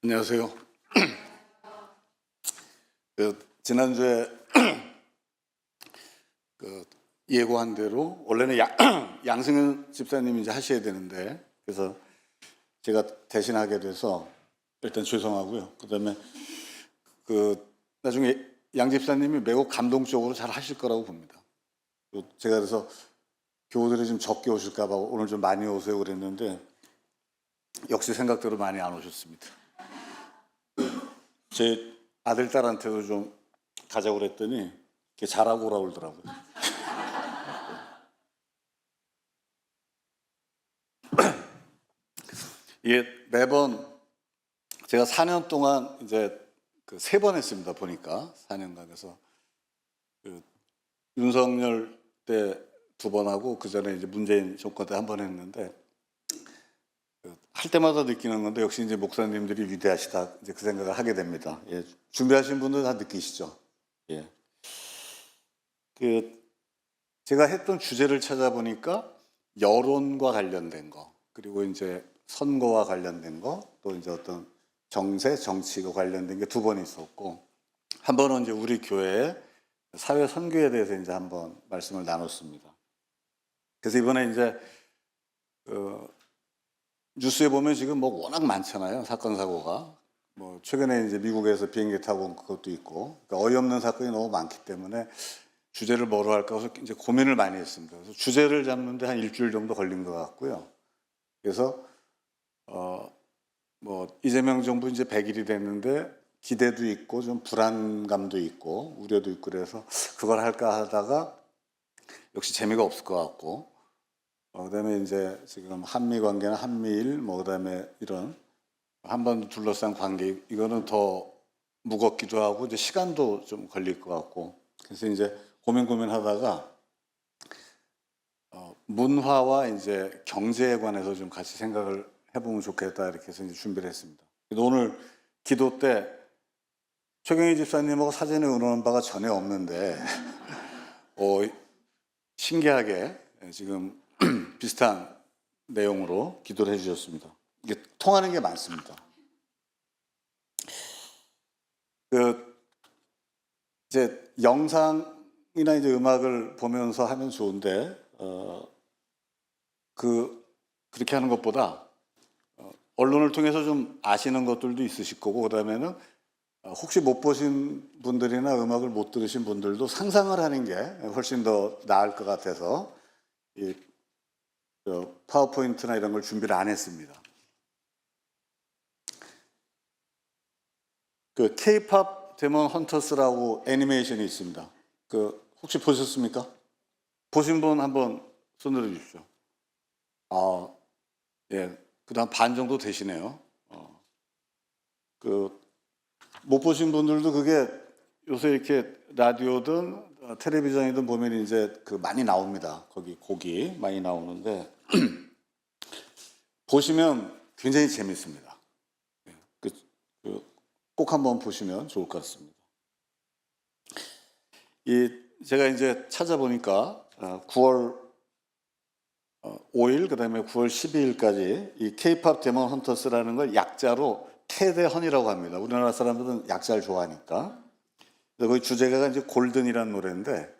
안녕하세요. 지난주에 예고한 대로 원래는 양승현 집사님이 이제 하셔야 되는데, 그래서 제가 대신하게 돼서 일단 죄송하고요. 그다음에 나중에 양 집사님이 매우 감동적으로 잘 하실 거라고 봅니다. 제가 그래서 교우들이 좀 적게 오실까 봐 오늘 좀 많이 오세요 그랬는데 역시 생각대로 많이 안 오셨습니다. 제 아들, 딸한테도 좀 가자고 그랬더니 잘하고 오라고 그러더라고요. 이게 매번 제가 4년 동안 이제 3번 했습니다. 보니까 4년간. 그래서 윤석열 때 2번 하고 그 전에 이제 문재인 정권 때 1번 했는데 할 때마다 느끼는 건데 역시 이제 목사님들이 위대하시다 이제 그 생각을 하게 됩니다. 예, 준비하신 분들 다 느끼시죠? 예. 제가 했던 주제를 찾아보니까 여론과 관련된 거, 그리고 이제 선거와 관련된 거, 또 이제 어떤 정세, 정치가 관련된 게 2번 있었고, 한 번은 이제 우리 교회의 사회 선교에 대해서 이제 한번 말씀을 나눴습니다. 그래서 이번에 이제 뉴스에 보면 지금 뭐 워낙 많잖아요. 사건 사고가. 뭐 최근에 이제 미국에서 비행기 타고 온 그것도 있고, 그러니까 어이없는 사건이 너무 많기 때문에 주제를 뭐로 할까 해서 이제 고민을 많이 했습니다. 그래서 주제를 잡는데 한 일주일 정도 걸린 것 같고요. 그래서 뭐 이재명 정부 이제 100일이 됐는데 기대도 있고 좀 불안감도 있고 우려도 있고 그래서 그걸 할까 하다가 역시 재미가 없을 것 같고, 그다음에 이제 지금 한미 관계나 한미일 뭐 그다음에 이런 한반도 둘러싼 관계, 이거는 더 무겁기도 하고 이제 시간도 좀 걸릴 것 같고, 그래서 이제 고민하다가 문화와 이제 경제에 관해서 좀 같이 생각을 해보면 좋겠다 이렇게 해서 이제 준비를 했습니다. 오늘 기도 때 최경희 집사님하고 사전에 의논한 바가 전혀 없는데 신기하게 지금 비슷한 내용으로 기도를 해주셨습니다. 이게 통하는 게 많습니다. 이제 영상이나 이제 음악을 보면서 하면 좋은데 그렇게 하는 것보다 언론을 통해서 좀 아시는 것들도 있으실 거고, 그다음에는 혹시 못 보신 분들이나 음악을 못 들으신 분들도 상상을 하는 게 훨씬 더 나을 것 같아서 이 파워포인트나 이런 걸 준비를 안 했습니다. K-pop 데몬 헌터스라고 애니메이션이 있습니다. 혹시 보셨습니까? 보신 분 한번 손들어 주십시오. 예, 그다음 반 정도 되시네요. 못 보신 분들도 그게 요새 이렇게 라디오든 텔레비전이든 보면 이제 많이 나옵니다. 거기 곡이 많이 나오는데 보시면 굉장히 재밌습니다. 꼭 한번 보시면 좋을 것 같습니다. 제가 이제 찾아보니까 9월 5일 그다음에 9월 12일까지 이 K-pop 데몬 헌터스라는 걸 약자로 캐대헌이라고 합니다. 우리나라 사람들은 약자를 좋아하니까. 그 주제가가 이제 골든이라는 노래인데,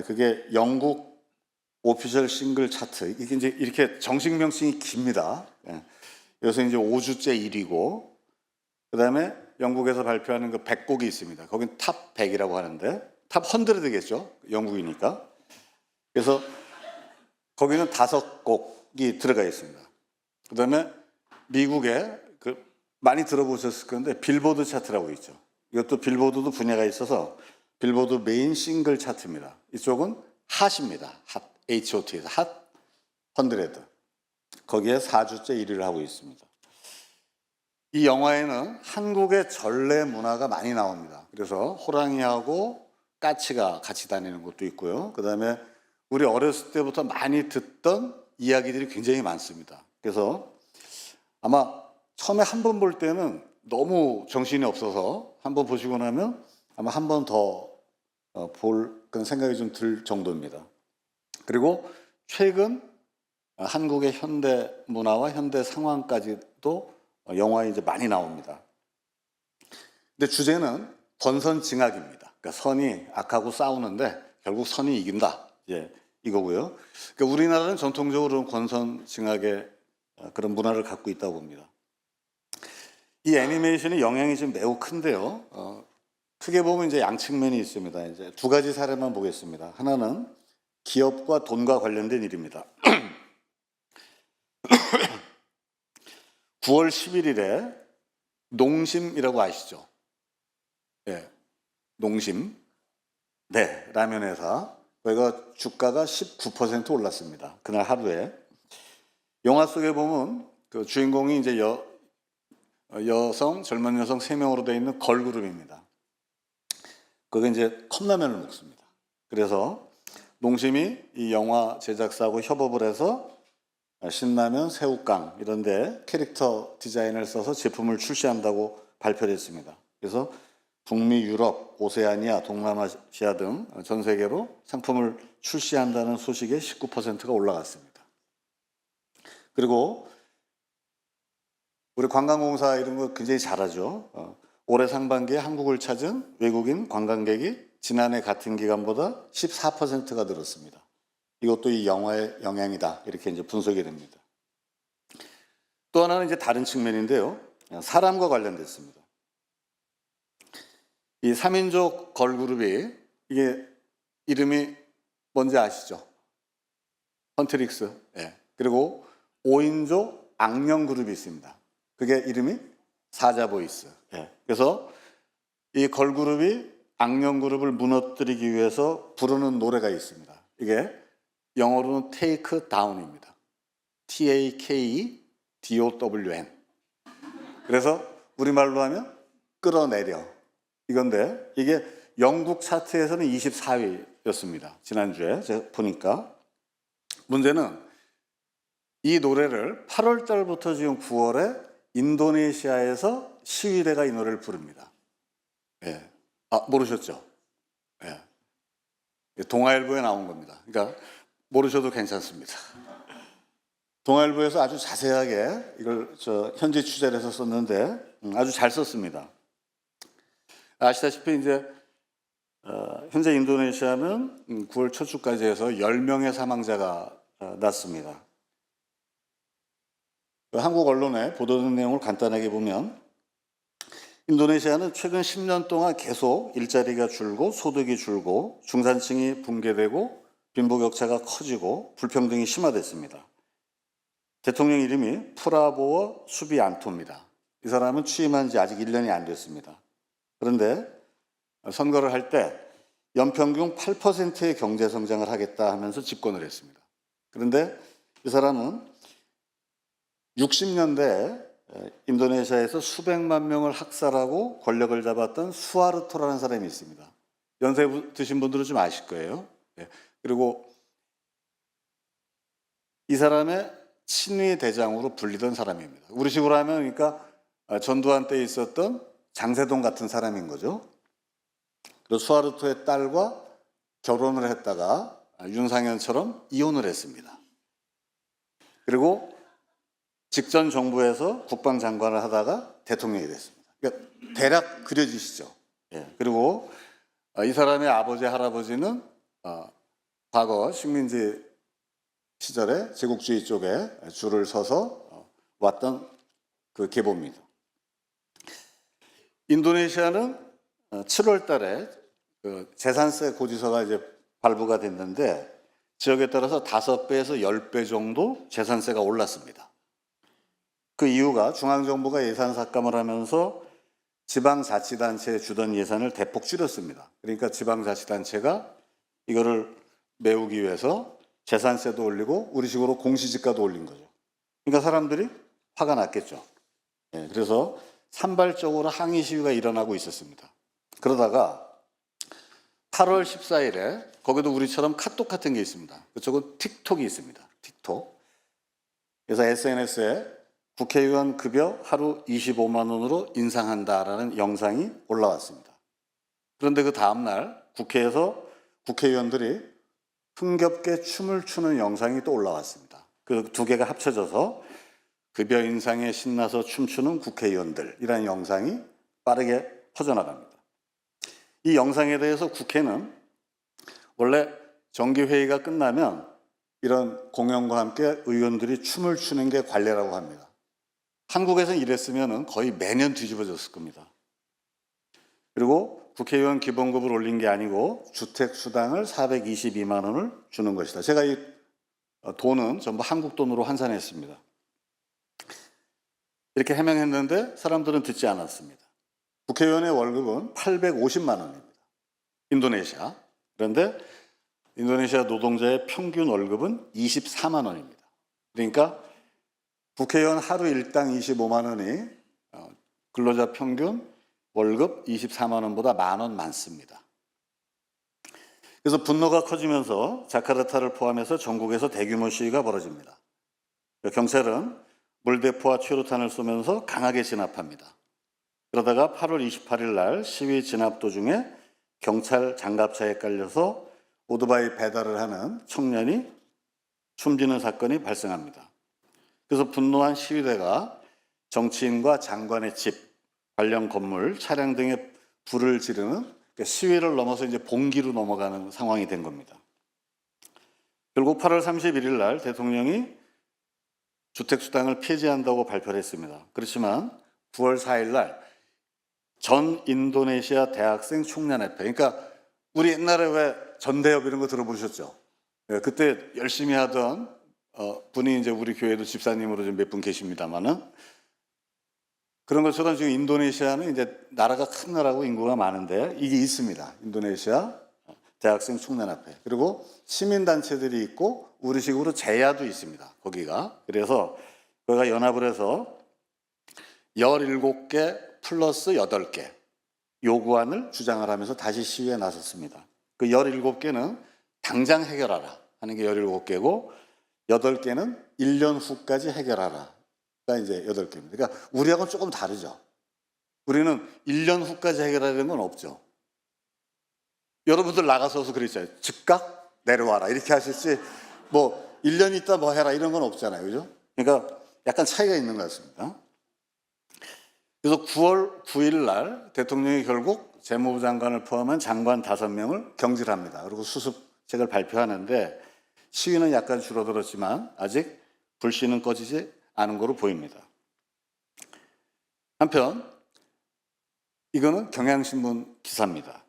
그게 영국 오피셜 싱글 차트, 이게 이제 이렇게 정식 명칭이 깁니다. 여기서 이제 5주째 1위고, 그다음에 영국에서 발표하는 100곡이 있습니다. 거긴 탑 100이라고 하는데 탑 100겠죠. 영국이니까. 그래서 거기는 5곡이 들어가 있습니다. 그다음에 미국에 많이 들어보셨을 건데 빌보드 차트라고 있죠. 이것도 빌보드도 분야가 있어서 빌보드 메인 싱글 차트입니다. 이쪽은 핫입니다. 핫, HOT에서 핫 100. 거기에 4주째 1위를 하고 있습니다. 이 영화에는 한국의 전래 문화가 많이 나옵니다. 그래서 호랑이하고 까치가 같이 다니는 것도 있고요. 그다음에 우리 어렸을 때부터 많이 듣던 이야기들이 굉장히 많습니다. 그래서 아마 처음에 한 번 볼 때는 너무 정신이 없어서 한 번 보시고 나면 아마 한 번 더 볼 그런 생각이 좀 들 정도입니다. 그리고 최근 한국의 현대 문화와 현대 상황까지도 영화에 이제 많이 나옵니다. 근데 주제는 권선징악입니다. 그러니까 선이 악하고 싸우는데 결국 선이 이긴다. 예, 이거고요. 그러니까 우리나라는 전통적으로 권선징악의 그런 문화를 갖고 있다고 봅니다. 이 애니메이션의 영향이 지금 매우 큰데요. 크게 보면 이제 양측면이 있습니다. 이제 두 가지 사례만 보겠습니다. 하나는 기업과 돈과 관련된 일입니다. 9월 11일에 농심이라고 아시죠? 네, 농심. 네, 라면 회사. 거기가 주가가 19% 올랐습니다. 그날 하루에. 영화 속에 보면 그 주인공이 이제 젊은 여성 3명으로 되어 있는 걸그룹입니다. 거기 이제 컵라면을 먹습니다. 그래서 농심이 이 영화 제작사하고 협업을 해서 신라면, 새우깡 이런 데 캐릭터 디자인을 써서 제품을 출시한다고 발표를 했습니다. 그래서 북미, 유럽, 오세아니아, 동남아시아 등 전 세계로 상품을 출시한다는 소식에 19%가 올라갔습니다. 그리고 우리 관광공사 이런 거 굉장히 잘하죠. 올해 상반기에 한국을 찾은 외국인 관광객이 지난해 같은 기간보다 14%가 늘었습니다. 이것도 이 영화의 영향이다. 이렇게 이제 분석이 됩니다. 또 하나는 이제 다른 측면인데요. 사람과 관련됐습니다. 이 3인조 걸그룹이 이게 이름이 뭔지 아시죠? 헌트릭스. 예. 그리고 5인조 악령 그룹이 있습니다. 그게 이름이 사자보이스. 예. 그래서 이 걸그룹이 악령 그룹을 무너뜨리기 위해서 부르는 노래가 있습니다. 이게 영어로는 Take Down입니다. TAKEDOWN. 그래서 우리말로 하면 끌어내려. 이건데 이게 영국 차트에서는 24위였습니다. 지난주에 제가 보니까. 문제는 이 노래를 8월 달부터 지금 9월에 인도네시아에서 시위대가 이 노래를 부릅니다. 예. 모르셨죠? 예. 동아일보에 나온 겁니다. 그러니까 모르셔도 괜찮습니다. 동아일보에서 아주 자세하게 이걸 현지 취재를 해서 썼는데 아주 잘 썼습니다. 아시다시피 이제 현재 인도네시아는 9월 첫 주까지 해서 10명의 사망자가 났습니다. 한국 언론에 보도된 내용을 간단하게 보면 인도네시아는 최근 10년 동안 계속 일자리가 줄고 소득이 줄고 중산층이 붕괴되고 빈부격차가 커지고 불평등이 심화됐습니다. 대통령 이름이 프라보워 수비안토입니다. 이 사람은 취임한 지 아직 1년이 안 됐습니다. 그런데 선거를 할 때 연평균 8%의 경제 성장을 하겠다 하면서 집권을 했습니다. 그런데 이 사람은 60년대에 인도네시아에서 수백만 명을 학살하고 권력을 잡았던 수하르토라는 사람이 있습니다. 연세 드신 분들은 좀 아실 거예요. 그리고 이 사람의 친위 대장으로 불리던 사람입니다. 우리식으로 하면 그러니까 전두환 때 있었던 장세동 같은 사람인 거죠. 그리고 수하르토의 딸과 결혼을 했다가 윤상현처럼 이혼을 했습니다. 그리고 직전 정부에서 국방장관을 하다가 대통령이 됐습니다. 그러니까 대략 그려지시죠. 예. 그리고 이 사람의 아버지, 할아버지는 과거 식민지 시절에 제국주의 쪽에 줄을 서서 왔던 그 계보입니다. 인도네시아는 7월 달에 그 재산세 고지서가 이제 발부가 됐는데 지역에 따라서 5배에서 10배 정도 재산세가 올랐습니다. 그 이유가 중앙정부가 예산 삭감을 하면서 지방자치단체에 주던 예산을 대폭 줄였습니다. 그러니까 지방자치단체가 이거를 메우기 위해서 재산세도 올리고 우리식으로 공시지가도 올린 거죠. 그러니까 사람들이 화가 났겠죠. 네, 그래서 산발적으로 항의 시위가 일어나고 있었습니다. 그러다가 8월 14일에 거기도 우리처럼 카톡 같은 게 있습니다. 그쪽은 틱톡이 있습니다. 틱톡. 그래서 SNS에 국회의원 급여 하루 25만 원으로 인상한다라는 영상이 올라왔습니다. 그런데 그 다음날 국회에서 국회의원들이 흥겹게 춤을 추는 영상이 또 올라왔습니다. 그 두 개가 합쳐져서 급여 인상에 신나서 춤추는 국회의원들이라는 영상이 빠르게 퍼져나갑니다. 이 영상에 대해서 국회는 원래 정기회의가 끝나면 이런 공연과 함께 의원들이 춤을 추는 게 관례라고 합니다. 한국에서 이랬으면 거의 매년 뒤집어졌을 겁니다. 그리고 국회의원 기본급을 올린 게 아니고 주택수당을 422만 원을 주는 것이다. 제가 이 돈은 전부 한국 돈으로 환산했습니다. 이렇게 해명했는데 사람들은 듣지 않았습니다. 국회의원의 월급은 850만 원입니다. 인도네시아. 그런데 인도네시아 노동자의 평균 월급은 24만 원입니다. 그러니까 국회의원 하루 일당 25만 원이 근로자 평균 월급 24만 원보다 만 원 많습니다. 그래서 분노가 커지면서 자카르타를 포함해서 전국에서 대규모 시위가 벌어집니다. 경찰은 물대포와 최루탄을 쏘면서 강하게 진압합니다. 그러다가 8월 28일 날 시위 진압 도중에 경찰 장갑차에 깔려서 오토바이 배달을 하는 청년이 숨지는 사건이 발생합니다. 그래서 분노한 시위대가 정치인과 장관의 집, 관련 건물, 차량 등에 불을 지르는 시위를 넘어서 이제 봉기로 넘어가는 상황이 된 겁니다. 결국 8월 31일 날 대통령이 주택수당을 폐지한다고 발표를 했습니다. 그렇지만 9월 4일 날 전 인도네시아 대학생 총연합회, 그러니까 우리 옛날에 왜 전대협 이런 거 들어보셨죠? 그때 열심히 하던 분이 이제 우리 교회도 집사님으로 좀 몇 분 계십니다만은 그런 것처럼 지금 인도네시아는 이제 나라가 큰 나라고 인구가 많은데 이게 있습니다. 인도네시아 대학생 총연합회. 그리고 시민단체들이 있고 우리식으로 제야도 있습니다. 거기가. 그래서 거기가 연합을 해서 17개 플러스 8개 요구안을 주장을 하면서 다시 시위에 나섰습니다. 그 17개는 당장 해결하라 하는 게 17개고 8개는 1년 후까지 해결하라. 가 이제 8개입니다. 그러니까 우리하고는 조금 다르죠. 우리는 1년 후까지 해결하려는 건 없죠. 여러분들 나가서서 그랬잖아요. 즉각 내려와라 이렇게 하실지 뭐 1년 있다 뭐 해라 이런 건 없잖아요. 그죠? 그러니까 약간 차이가 있는 것 같습니다. 그래서 9월 9일 날 대통령이 결국 재무부 장관을 포함한 장관 5명을 경질합니다. 그리고 수습책을 발표하는데 시위는 약간 줄어들었지만 아직 불씨는 꺼지지 않은 거로 보입니다. 한편 이거는 경향신문 기사입니다.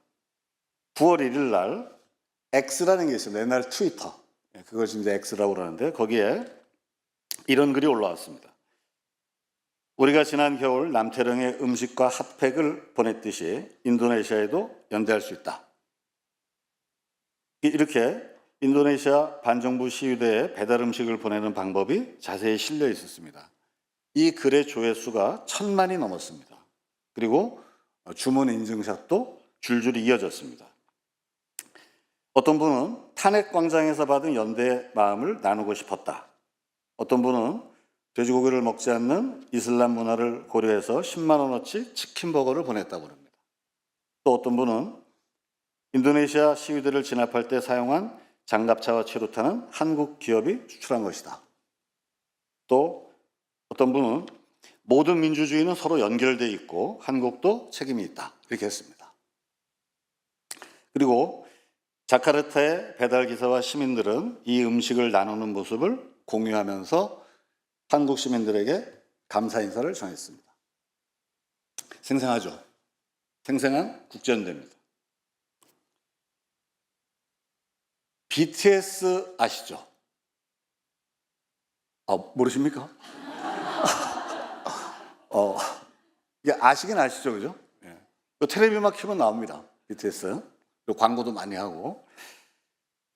9월 1일 날 X라는 게 있습니다. 옛날 트위터. 그걸 지금 이제 X라고 그러는데 거기에 이런 글이 올라왔습니다. 우리가 지난 겨울 남태령에 음식과 핫팩을 보냈듯이 인도네시아에도 연대할 수 있다. 이렇게 인도네시아 반정부 시위대에 배달 음식을 보내는 방법이 자세히 실려 있었습니다. 이 글의 조회수가 1000만이 넘었습니다. 그리고 주문 인증샷도 줄줄이 이어졌습니다. 어떤 분은 탄핵 광장에서 받은 연대의 마음을 나누고 싶었다. 어떤 분은 돼지고기를 먹지 않는 이슬람 문화를 고려해서 10만 원어치 치킨버거를 보냈다고 합니다. 또 어떤 분은 인도네시아 시위대를 진압할 때 사용한 장갑차와 최루탄은 한국 기업이 수출한 것이다. 또 어떤 분은 모든 민주주의는 서로 연결되어 있고 한국도 책임이 있다. 이렇게 했습니다. 그리고 자카르타의 배달기사와 시민들은 이 음식을 나누는 모습을 공유하면서 한국 시민들에게 감사 인사를 전했습니다. 생생하죠? 생생한 국제연대입니다. BTS 아시죠? 모르십니까? 이게 아시긴 아시죠, 그죠? 예. 텔레비만 키면 나옵니다. BTS. 그리고 광고도 많이 하고.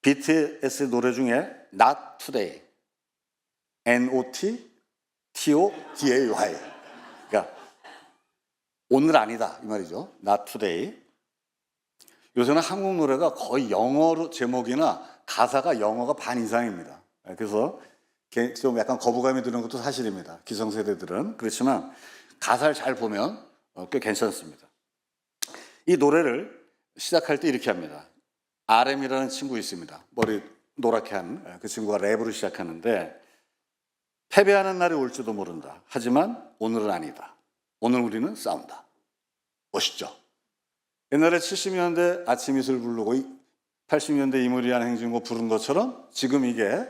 BTS 노래 중에 Not Today, N-O-T, T-O-D-A-Y. 그러니까 오늘 아니다 이 말이죠. Not Today. 요새는 한국 노래가 거의 영어로 제목이나 가사가 영어가 반 이상입니다. 그래서 좀 약간 거부감이 드는 것도 사실입니다. 기성세대들은. 그렇지만 가사를 잘 보면 꽤 괜찮습니다. 이 노래를 시작할 때 이렇게 합니다. RM이라는 친구 있습니다. 머리 노랗게 한 그 친구가 랩으로 시작하는데 패배하는 날이 올지도 모른다. 하지만 오늘은 아니다. 오늘 우리는 싸운다. 멋있죠? 옛날에 70년대 아침 이슬 부르고 80년대 이무리한 행진곡 부른 것처럼 지금 이게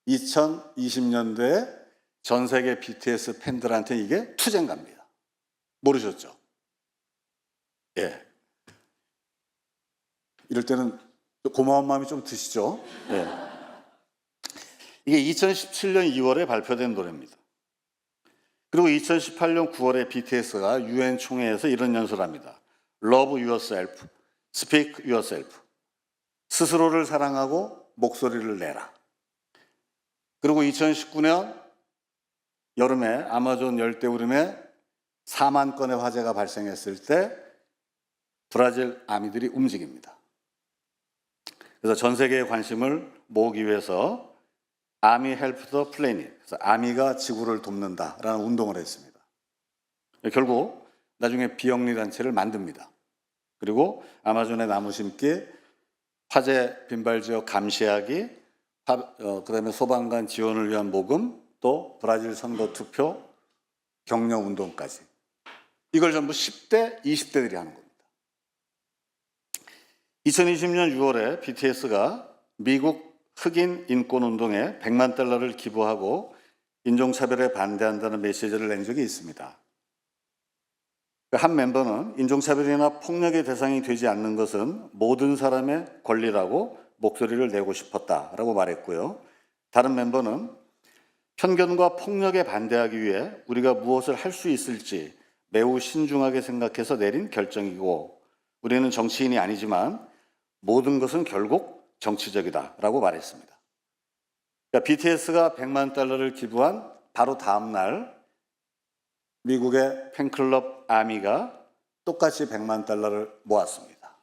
2020년대 전 세계 BTS 팬들한테 이게 투쟁갑니다. 모르셨죠? 예. 이럴 때는 고마운 마음이 좀 드시죠? 예. 이게 2017년 2월에 발표된 노래입니다. 그리고 2018년 9월에 BTS가 UN 총회에서 이런 연설을 합니다. Love yourself, speak yourself. 스스로를 사랑하고 목소리를 내라. 그리고 2019년 여름에 아마존 열대우림에 4만 건의 화재가 발생했을 때 브라질 아미들이 움직입니다. 그래서 전 세계의 관심을 모으기 위해서 아미 헬프 더 플래닛, 그래서 아미가 지구를 돕는다라는 운동을 했습니다. 결국 나중에 비영리 단체를 만듭니다. 그리고 아마존의 나무 심기, 화재 빈발 지역 감시하기, 그다음에 소방관 지원을 위한 모금, 또 브라질 선거 투표 격려 운동까지. 이걸 전부 10대, 20대들이 하는 겁니다. 2020년 6월에 BTS가 미국 흑인 인권운동에 100만 달러를 기부하고 인종차별에 반대한다는 메시지를 낸 적이 있습니다. 한 멤버는 인종차별이나 폭력의 대상이 되지 않는 것은 모든 사람의 권리라고 목소리를 내고 싶었다라고 말했고요. 다른 멤버는 편견과 폭력에 반대하기 위해 우리가 무엇을 할 수 있을지 매우 신중하게 생각해서 내린 결정이고 우리는 정치인이 아니지만 모든 것은 결국 정치적이다라고 말했습니다. 그러니까 BTS가 100만 달러를 기부한 바로 다음 날 미국의 팬클럽 아미가 똑같이 100만 달러를 모았습니다.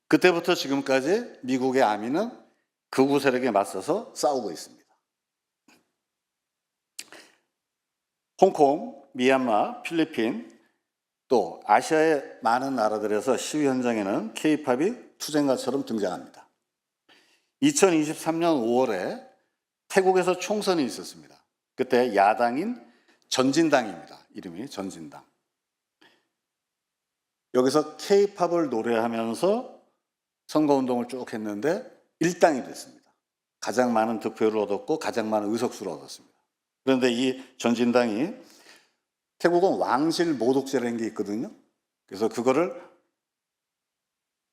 그때부터 지금까지 미국의 아미는 극우 세력에 맞서서 싸우고 있습니다. 홍콩, 미얀마, 필리핀, 또 아시아의 많은 나라들에서 시위 현장에는 K-팝이 투쟁가처럼 등장합니다. 2023년 5월에 태국에서 총선이 있었습니다. 그때 야당인 전진당입니다. 이름이 전진당. 여기서 K-팝을 노래하면서 선거운동을 쭉 했는데 1당이 됐습니다. 가장 많은 득표를 얻었고 가장 많은 의석수를 얻었습니다. 그런데 이 전진당이 태국은 왕실 모독죄라는 게 있거든요. 그래서 그거를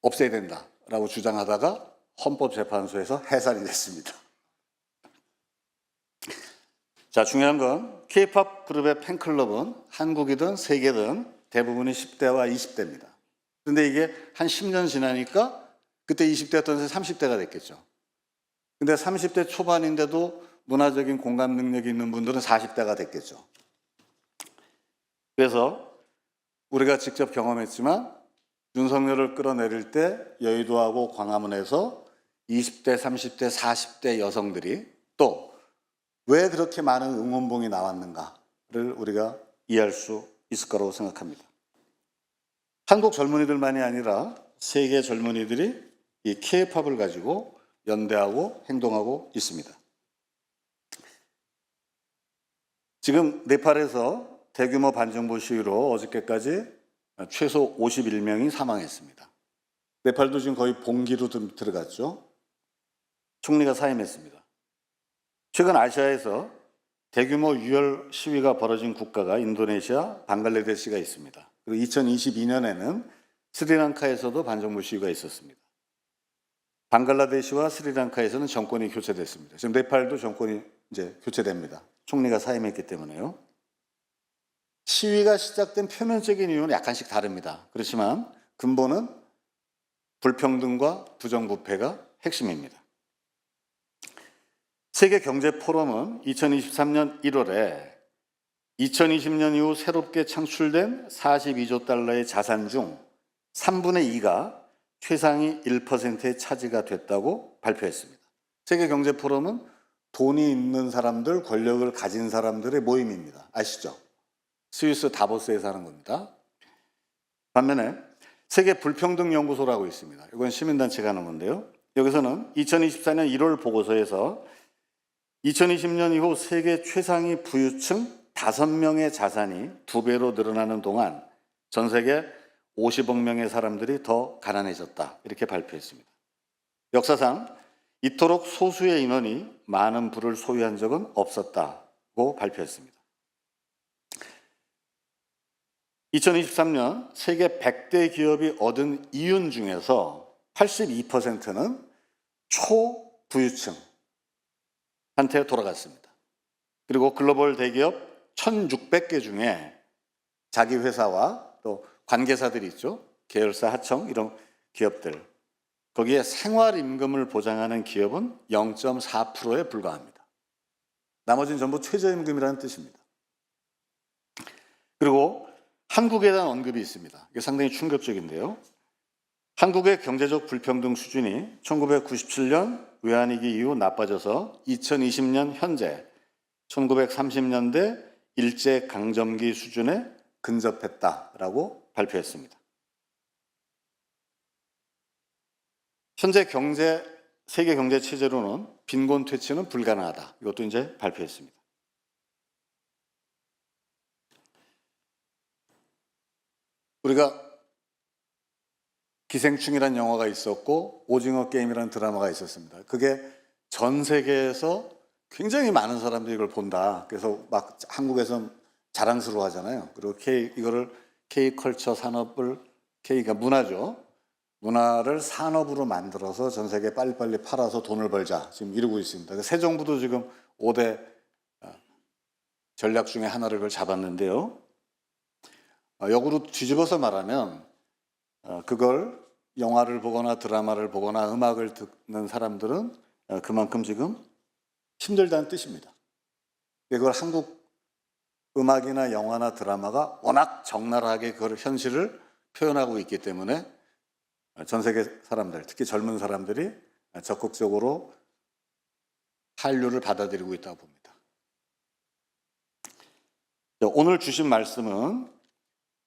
없애야 된다라고 주장하다가 헌법재판소에서 해산이 됐습니다. 자, 중요한 건 K-팝 그룹의 팬클럽은 한국이든 세계든 대부분이 10대와 20대입니다. 그런데 이게 한 10년 지나니까 그때 20대였던 데 30대가 됐겠죠. 근데 30대 초반인데도 문화적인 공감 능력이 있는 분들은 40대가 됐겠죠. 그래서 우리가 직접 경험했지만 윤석열을 끌어내릴 때 여의도하고 광화문에서 20대, 30대, 40대 여성들이 또 왜 그렇게 많은 응원봉이 나왔는가를 우리가 이해할 수 있을 거라고 생각합니다. 한국 젊은이들만이 아니라 세계 젊은이들이 이 K-팝을 가지고 연대하고 행동하고 있습니다. 지금 네팔에서 대규모 반정부 시위로 어저께까지 최소 51명이 사망했습니다. 네팔도 지금 거의 봉기로 들어갔죠. 총리가 사임했습니다. 최근 아시아에서 대규모 유혈 시위가 벌어진 국가가 인도네시아, 방글라데시가 있습니다. 그리고 2022년에는 스리랑카에서도 반정부 시위가 있었습니다. 방글라데시와 스리랑카에서는 정권이 교체됐습니다. 지금 네팔도 정권이 이제 교체됩니다. 총리가 사임했기 때문에요. 시위가 시작된 표면적인 이유는 약간씩 다릅니다. 그렇지만 근본은 불평등과 부정부패가 핵심입니다. 세계경제포럼은 2023년 1월에 2020년 이후 새롭게 창출된 42조 달러의 자산 중 3분의 2가 최상위 1%의 차지가 됐다고 발표했습니다. 세계경제포럼은 돈이 있는 사람들, 권력을 가진 사람들의 모임입니다. 아시죠? 스위스 다보스에서 하는 겁니다. 반면에 세계불평등연구소라고 있습니다. 이건 시민단체가 하는 건데요. 여기서는 2024년 1월 보고서에서 2020년 이후 세계 최상위 부유층 5명의 자산이 2배로 늘어나는 동안 전 세계 50억 명의 사람들이 더 가난해졌다. 이렇게 발표했습니다. 역사상 이토록 소수의 인원이 많은 부를 소유한 적은 없었다고 발표했습니다. 2023년 세계 100대 기업이 얻은 이윤 중에서 82%는 초부유층한테 돌아갔습니다. 그리고 글로벌 대기업 1,600개 중에 자기 회사와 또 관계사들이 있죠. 계열사, 하청 이런 기업들. 거기에 생활임금을 보장하는 기업은 0.4%에 불과합니다. 나머지는 전부 최저임금이라는 뜻입니다. 그리고 한국에 대한 언급이 있습니다. 이게 상당히 충격적인데요. 한국의 경제적 불평등 수준이 1997년 외환위기 이후 나빠져서 2020년 현재 1930년대 일제강점기 수준에 근접했다라고 발표했습니다. 현재 세계 경제 체제로는 빈곤 퇴치는 불가능하다. 이것도 이제 발표했습니다. 우리가 기생충이라는 영화가 있었고 오징어 게임이라는 드라마가 있었습니다. 그게 전 세계에서 굉장히 많은 사람들이 이걸 본다. 그래서 막 한국에서 자랑스러워 하잖아요. 그리고 이거를 K컬처 산업을, K가 문화죠. 문화를 산업으로 만들어서 전 세계에 빨리빨리 팔아서 돈을 벌자. 지금 이러고 있습니다. 새 정부도 지금 5대 전략 중에 하나를 그걸 잡았는데요. 역으로 뒤집어서 말하면 그걸 영화를 보거나 드라마를 보거나 음악을 듣는 사람들은 그만큼 지금 힘들다는 뜻입니다. 그걸 한국 음악이나 영화나 드라마가 워낙 적나라하게 그걸 현실을 표현하고 있기 때문에 전 세계 사람들, 특히 젊은 사람들이 적극적으로 한류를 받아들이고 있다고 봅니다. 오늘 주신 말씀은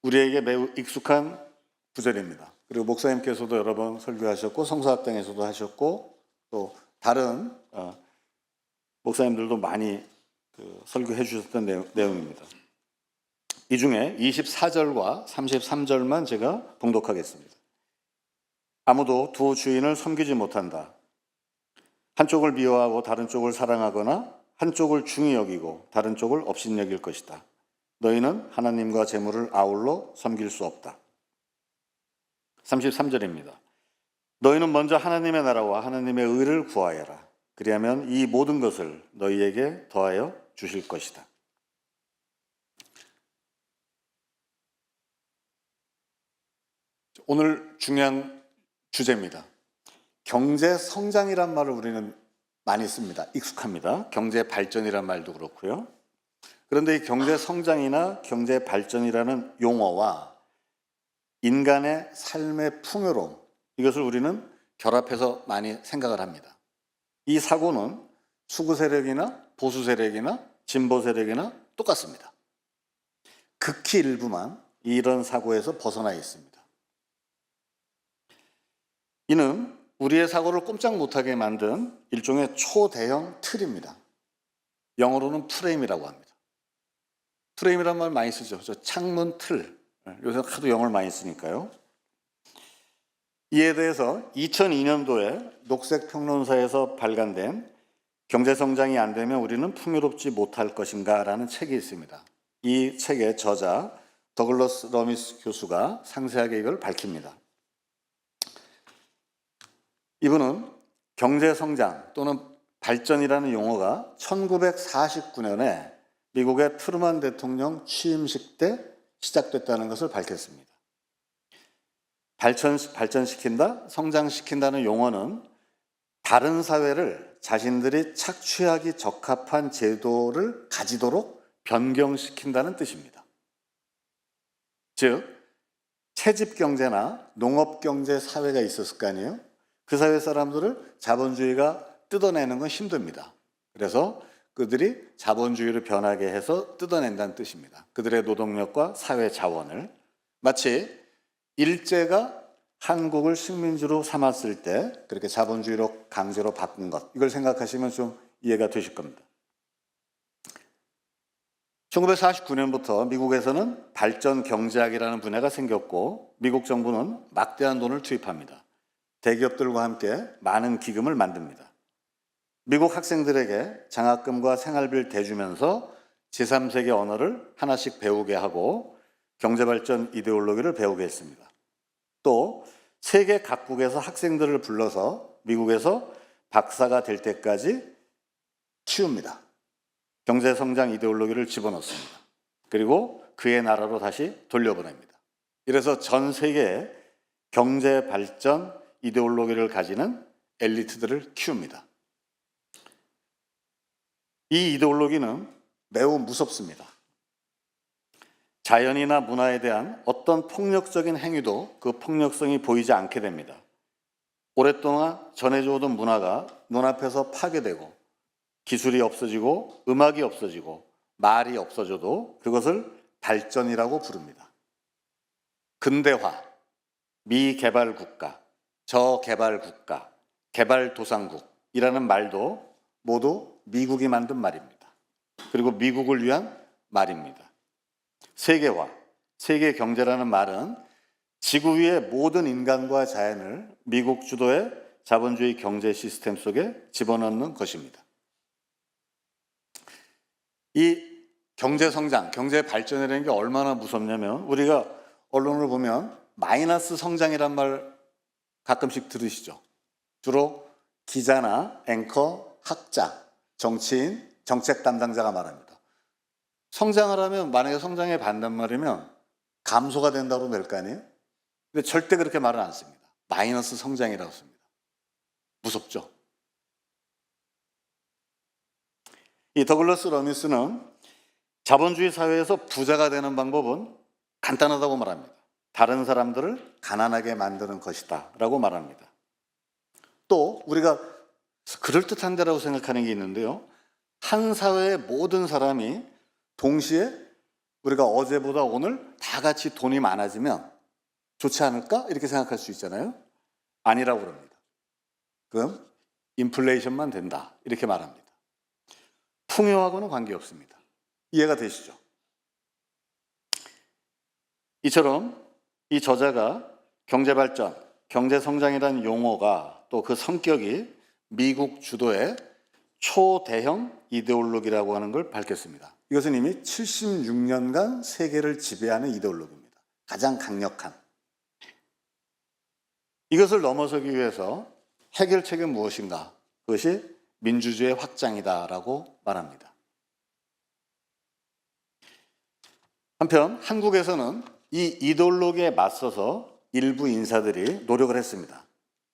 우리에게 매우 익숙한 구절입니다. 그리고 목사님께서도 여러 번 설교하셨고 성서학당에서도 하셨고 또 다른 목사님들도 많이 설교해 주셨던 내용입니다. 이 중에 24절과 33절만 제가 봉독하겠습니다. 아무도 두 주인을 섬기지 못한다. 한쪽을 미워하고 다른 쪽을 사랑하거나 한쪽을 중히 여기고 다른 쪽을 업신여길 것이다. 너희는 하나님과 재물을 아울러 섬길 수 없다. 33절입니다. 너희는 먼저 하나님의 나라와 하나님의 의를 구하여라. 그리하면 이 모든 것을 너희에게 더하여 주실 것이다. 오늘 중요한 주제입니다. 경제 성장이란 말을 우리는 많이 씁니다. 익숙합니다. 경제 발전이란 말도 그렇고요. 그런데 이 경제 성장이나 경제 발전이라는 용어와 인간의 삶의 풍요로움, 이것을 우리는 결합해서 많이 생각을 합니다. 이 사고는 수구 세력이나 보수 세력이나 진보 세력이나 똑같습니다. 극히 일부만 이런 사고에서 벗어나 있습니다. 이는 우리의 사고를 꼼짝 못하게 만든 일종의 초대형 틀입니다. 영어로는 프레임이라고 합니다. 프레임이란 말 많이 쓰죠. 저 창문 틀. 요새 하도 영어를 많이 쓰니까요. 이에 대해서 2002년도에 녹색평론사에서 발간된 경제성장이 안 되면 우리는 풍요롭지 못할 것인가 라는 책이 있습니다. 이 책의 저자 더글러스 러미스 교수가 상세하게 이걸 밝힙니다. 이분은 경제성장 또는 발전이라는 용어가 1949년에 미국의 트루먼 대통령 취임식 때 시작됐다는 것을 밝혔습니다. 발전시킨다, 성장시킨다는 용어는 다른 사회를 자신들이 착취하기 적합한 제도를 가지도록 변경시킨다는 뜻입니다. 즉, 채집경제나 농업경제 사회가 있었을 거 아니에요? 그 사회 사람들을 자본주의가 뜯어내는 건 힘듭니다. 그래서 그들이 자본주의로 변하게 해서 뜯어낸다는 뜻입니다. 그들의 노동력과 사회 자원을. 마치 일제가 한국을 식민지로 삼았을 때 그렇게 자본주의로 강제로 바꾼 것, 이걸 생각하시면 좀 이해가 되실 겁니다. 1949년부터 미국에서는 발전 경제학이라는 분야가 생겼고 미국 정부는 막대한 돈을 투입합니다. 대기업들과 함께 많은 기금을 만듭니다. 미국 학생들에게 장학금과 생활비를 대주면서 제3세계 언어를 하나씩 배우게 하고 경제발전 이데올로기를 배우게 했습니다. 또 세계 각국에서 학생들을 불러서 미국에서 박사가 될 때까지 키웁니다. 경제성장 이데올로기를 집어넣습니다. 그리고 그의 나라로 다시 돌려보냅니다. 이래서 전 세계에 경제발전 이데올로기를 가지는 엘리트들을 키웁니다. 이 이데올로기는 매우 무섭습니다. 자연이나 문화에 대한 어떤 폭력적인 행위도 그 폭력성이 보이지 않게 됩니다. 오랫동안 전해져 오던 문화가 눈앞에서 파괴되고 기술이 없어지고 음악이 없어지고 말이 없어져도 그것을 발전이라고 부릅니다. 근대화, 미개발국가, 저개발국가, 개발도상국이라는 말도 모두 미국이 만든 말입니다. 그리고 미국을 위한 말입니다. 세계화, 세계경제라는 말은 지구 위의 모든 인간과 자연을 미국 주도의 자본주의 경제 시스템 속에 집어넣는 것입니다. 이 경제성장, 경제발전이라는 게 얼마나 무섭냐면 우리가 언론을 보면 마이너스 성장이란 말 가끔씩 들으시죠. 주로 기자나 앵커, 학자, 정치인, 정책 담당자가 말합니다. 성장을 하면 만약에 성장에 반단 말이면 감소가 된다고 낼 거 아니에요? 근데 절대 그렇게 말은 안 씁니다. 마이너스 성장이라고 씁니다. 무섭죠? 이 더글러스 러미스는 자본주의 사회에서 부자가 되는 방법은 간단하다고 말합니다. 다른 사람들을 가난하게 만드는 것이다 라고 말합니다. 또 우리가 그럴듯한데라고 생각하는 게 있는데요. 한 사회의 모든 사람이 동시에 우리가 어제보다 오늘 다 같이 돈이 많아지면 좋지 않을까? 이렇게 생각할 수 있잖아요. 아니라고 그럽니다. 그럼 인플레이션만 된다 이렇게 말합니다. 풍요하고는 관계없습니다. 이해가 되시죠? 이처럼 이 저자가 경제발전, 경제성장이라는 용어가 또 그 성격이 미국 주도의 초대형 이데올로기라고 하는 걸 밝혔습니다. 이것은 이미 76년간 세계를 지배하는 이데올로기입니다. 가장 강력한. 이것을 넘어서기 위해서 해결책은 무엇인가? 그것이 민주주의의 확장이다라고 말합니다. 한편 한국에서는 이 이데올로기에 맞서서 일부 인사들이 노력을 했습니다.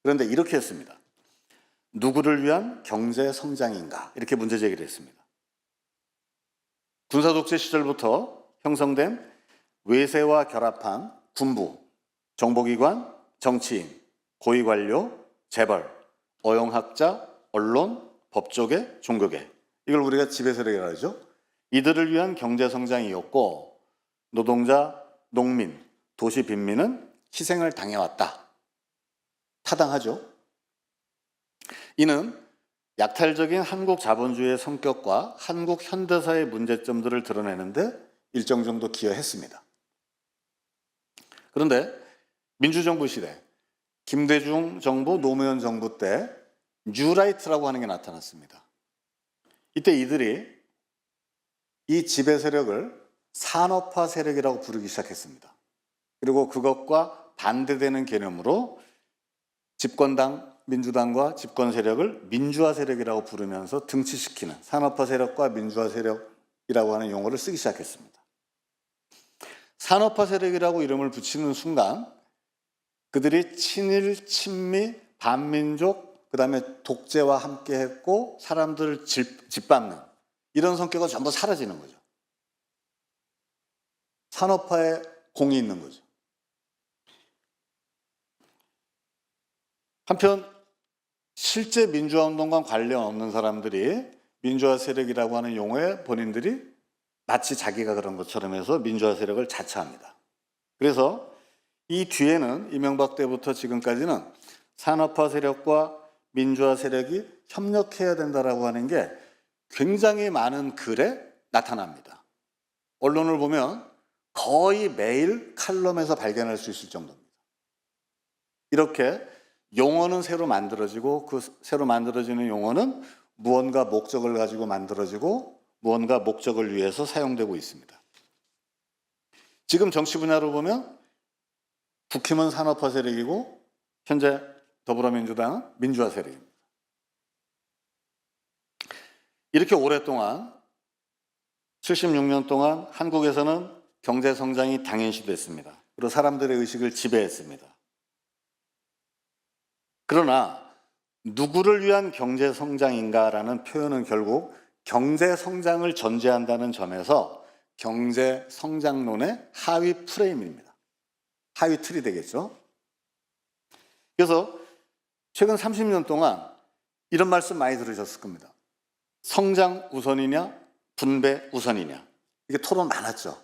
그런데 이렇게 했습니다. 누구를 위한 경제 성장인가? 이렇게 문제 제기를 했습니다. 군사독재 시절부터 형성된 외세와 결합한 군부, 정보기관, 정치인, 고위관료, 재벌, 어용학자, 언론, 법조계, 종교계, 이걸 우리가 지배세력이라고 하죠. 이들을 위한 경제성장이었고 노동자, 농민, 도시 빈민은 희생을 당해왔다. 타당하죠. 이는 약탈적인 한국 자본주의의 성격과 한국 현대사의 문제점들을 드러내는데 일정 정도 기여했습니다. 그런데 민주정부 시대, 김대중 정부, 노무현 정부 때 뉴라이트라고 하는 게 나타났습니다. 이때 이들이 이 지배 세력을 산업화 세력이라고 부르기 시작했습니다. 그리고 그것과 반대되는 개념으로 집권당, 민주당과 집권 세력을 민주화 세력이라고 부르면서 등치시키는 산업화 세력과 민주화 세력이라고 하는 용어를 쓰기 시작했습니다. 산업화 세력이라고 이름을 붙이는 순간 그들이 친일, 친미, 반민족, 그 다음에 독재와 함께 했고 사람들을 짓밟는 이런 성격은 전부 사라지는 거죠. 산업화에 공이 있는 거죠. 한편 실제 민주화운동과 관련 없는 사람들이 민주화 세력이라고 하는 용어에 본인들이 마치 자기가 그런 것처럼 해서 민주화 세력을 자처합니다. 그래서 이 뒤에는 이명박 때부터 지금까지는 산업화 세력과 민주화 세력이 협력해야 된다라고 하는 게 굉장히 많은 글에 나타납니다. 언론을 보면 거의 매일 칼럼에서 발견할 수 있을 정도입니다. 이렇게 용어는 새로 만들어지고 그 새로 만들어지는 용어는 무언가 목적을 가지고 만들어지고 무언가 목적을 위해서 사용되고 있습니다. 지금 정치 분야로 보면 국힘은 산업화 세력이고 현재 더불어민주당은 민주화 세력입니다. 이렇게 오랫동안 76년 동안 한국에서는 경제 성장이 당연시됐습니다. 그리고 사람들의 의식을 지배했습니다. 그러나 누구를 위한 경제 성장인가라는 표현은 결국 경제 성장을 전제한다는 점에서 경제 성장론의 하위 프레임입니다. 하위 틀이 되겠죠. 그래서 최근 30년 동안 이런 말씀 많이 들으셨을 겁니다. 성장 우선이냐 분배 우선이냐. 이게 토론 많았죠.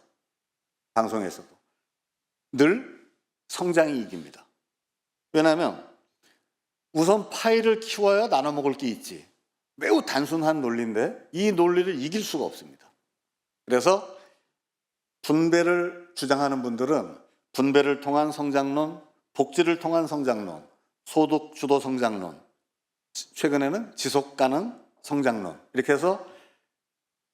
방송에서도. 늘 성장이 이깁니다. 왜냐하면 우선 파이를 키워야 나눠 먹을 게 있지. 매우 단순한 논리인데 이 논리를 이길 수가 없습니다. 그래서 분배를 주장하는 분들은 분배를 통한 성장론, 복지를 통한 성장론, 소득 주도 성장론, 최근에는 지속 가능 성장론 이렇게 해서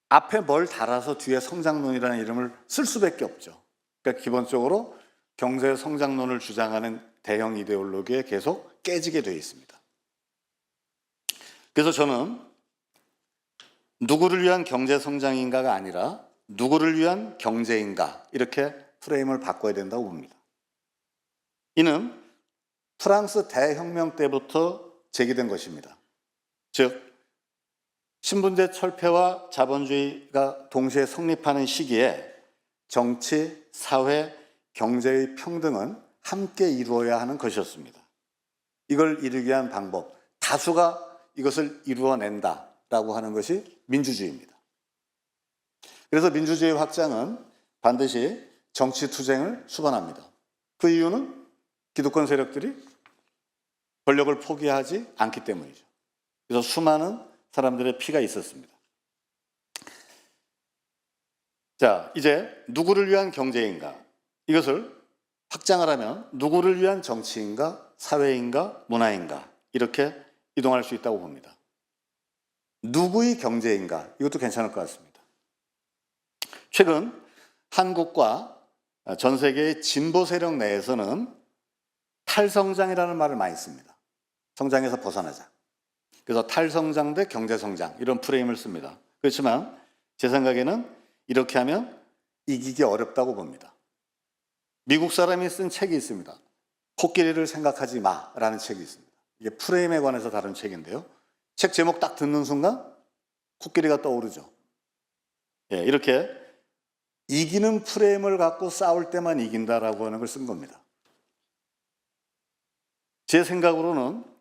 앞에 뭘 달아서 뒤에 성장론이라는 이름을 쓸 수밖에 없죠. 그러니까 기본적으로 경제 성장론을 주장하는 대형 이데올로기에 계속 깨지게 되어 있습니다. 그래서 저는 누구를 위한 경제 성장인가가 아니라 누구를 위한 경제인가 이렇게 프레임을 바꿔야 된다고 봅니다. 이는 프랑스 대혁명 때부터 제기된 것입니다. 즉 신분제 철폐와 자본주의가 동시에 성립하는 시기에 정치, 사회, 경제의 평등은 함께 이루어야 하는 것이었습니다. 이걸 이루기 위한 방법, 다수가 이것을 이루어낸다라고 하는 것이 민주주의입니다. 그래서 민주주의 확장은 반드시 정치 투쟁을 수반합니다. 그 이유는 기득권 세력들이 권력을 포기하지 않기 때문이죠. 그래서 수많은 사람들의 피가 있었습니다. 자, 이제 누구를 위한 경제인가? 이것을 확장을 하면 누구를 위한 정치인가, 사회인가, 문화인가 이렇게 이동할 수 있다고 봅니다. 누구의 경제인가? 이것도 괜찮을 것 같습니다. 최근 한국과 전 세계의 진보 세력 내에서는 탈성장이라는 말을 많이 씁니다. 성장에서 벗어나자. 그래서 탈성장 대 경제성장 이런 프레임을 씁니다. 그렇지만 제 생각에는 이렇게 하면 이기기 어렵다고 봅니다. 미국 사람이 쓴 책이 있습니다. 코끼리를 생각하지 마라는 책이 있습니다. 이게 프레임에 관해서 다룬 책인데요. 책 제목 딱 듣는 순간 코끼리가 떠오르죠. 예, 이렇게 이기는 프레임을 갖고 싸울 때만 이긴다라고 하는 걸 쓴 겁니다. 제 생각으로는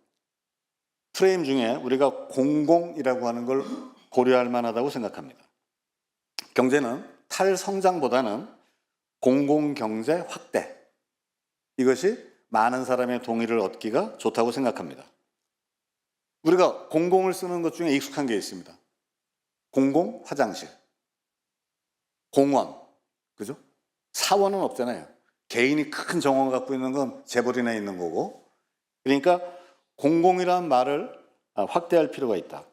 프레임 중에 우리가 공공이라고 하는 걸 고려할 만하다고 생각합니다. 경제는 탈성장보다는 공공경제 확대, 이것이 많은 사람의 동의를 얻기가 좋다고 생각합니다. 우리가 공공을 쓰는 것 중에 익숙한 게 있습니다. 공공 화장실, 공원, 그죠? 사원은 없잖아요. 개인이 큰 정원 갖고 있는 건 재벌이나 있는 거고. 그러니까 공공이라는 말을 확대할 필요가 있다.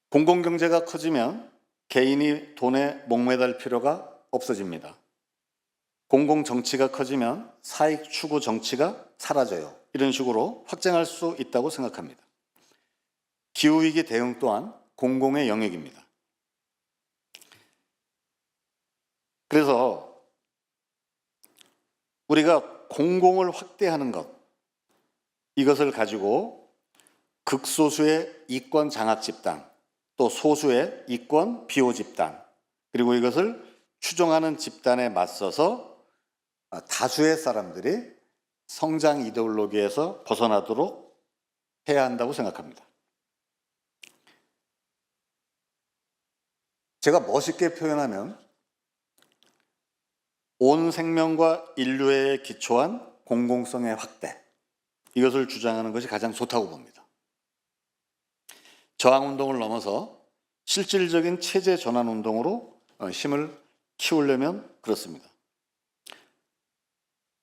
공공경제가 커지면 개인이 돈에 목매달 필요가 없어집니다. 공공정치가 커지면 사익 추구 정치가 사라져요. 이런 식으로 확장할 수 있다고 생각합니다. 기후위기 대응 또한 공공의 영역입니다. 그래서 우리가 공공을 확대하는 것, 이것을 가지고 극소수의 이권 장악 집단, 또 소수의 이권 비호 집단, 그리고 이것을 추종하는 집단에 맞서서 다수의 사람들이 성장 이데올로기에서 벗어나도록 해야 한다고 생각합니다. 제가 멋있게 표현하면 온 생명과 인류에 기초한 공공성의 확대, 이것을 주장하는 것이 가장 좋다고 봅니다. 저항운동을 넘어서 실질적인 체제 전환 운동으로 힘을 키우려면 그렇습니다.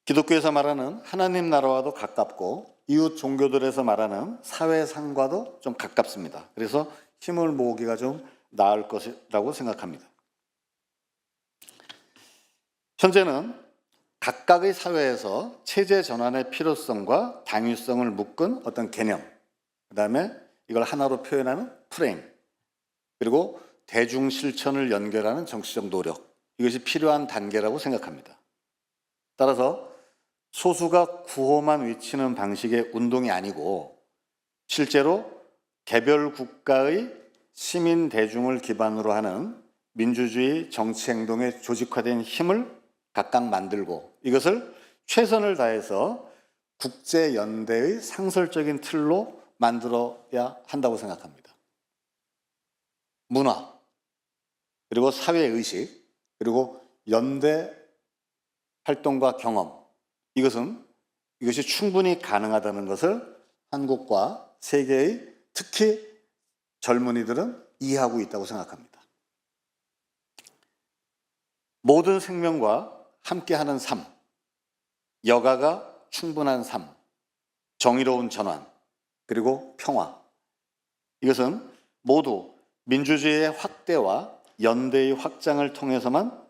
기독교에서 말하는 하나님 나라와도 가깝고 이웃 종교들에서 말하는 사회상과도 좀 가깝습니다. 그래서 힘을 모으기가 좀 나을 것이라고 생각합니다. 현재는 각각의 사회에서 체제 전환의 필요성과 당위성을 묶은 어떤 개념, 그 다음에 이걸 하나로 표현하는 프레임, 그리고 대중 실천을 연결하는 정치적 노력, 이것이 필요한 단계라고 생각합니다. 따라서 소수가 구호만 외치는 방식의 운동이 아니고 실제로 개별 국가의 시민 대중을 기반으로 하는 민주주의 정치 행동의 조직화된 힘을 각각 만들고 이것을 최선을 다해서 국제연대의 상설적인 틀로 만들어야 한다고 생각합니다. 문화, 그리고 사회의식, 그리고 연대 활동과 경험, 이것이 충분히 가능하다는 것을 한국과 세계의 특히 젊은이들은 이해하고 있다고 생각합니다. 모든 생명과 함께하는 삶, 여가가 충분한 삶, 정의로운 전환, 그리고 평화, 이것은 모두 민주주의의 확대와 연대의 확장을 통해서만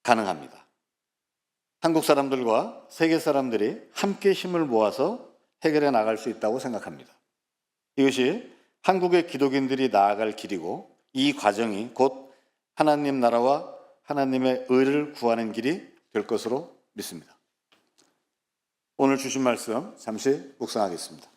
가능합니다. 한국 사람들과 세계 사람들이 함께 힘을 모아서 해결해 나갈 수 있다고 생각합니다. 이것이 한국의 기독인들이 나아갈 길이고 이 과정이 곧 하나님 나라와 하나님의 의를 구하는 길이 될 것으로 믿습니다. 오늘 주신 말씀 잠시 묵상하겠습니다.